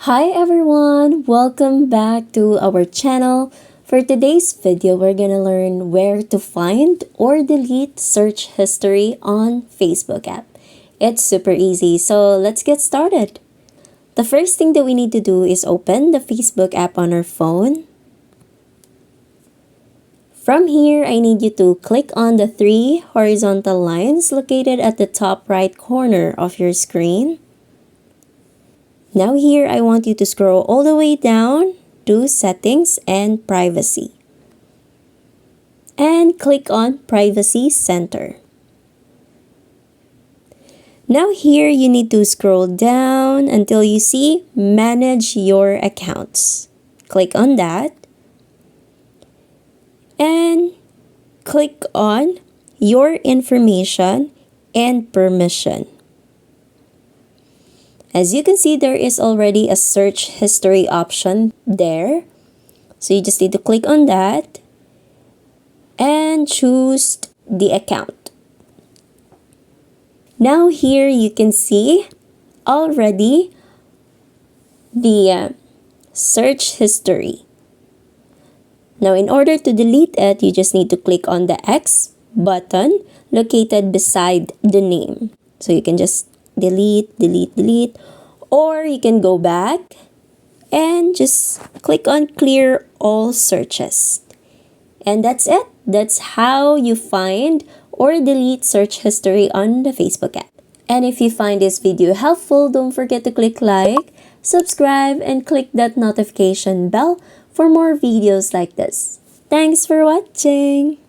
Hi everyone! Welcome back to our channel. For today's video, we're gonna learn where to find or delete search history on Facebook app. It's super easy, so let's get started. The first thing that we need to do is open the Facebook app on our phone. From here, I need you to click on the three horizontal lines located at the top right corner of your screen. Now here, I want you to scroll all the way down to Settings and Privacy. And click on Privacy Center. Now here, you need to scroll down until you see Manage Your Accounts. Click on that. And click on Your Information and Permission. As you can see, there is already a search history option there. So you just need to click on that and choose the account. Now here you can see already the search history. Now in order to delete it, you just need to click on the X button located beside the name. So you can just delete, or you can go back and just click on clear all searches. And that's it. That's how you find or delete search history on the Facebook app. And if you find this video helpful, don't forget to click like, subscribe, and click that notification bell for more videos like this. Thanks for watching!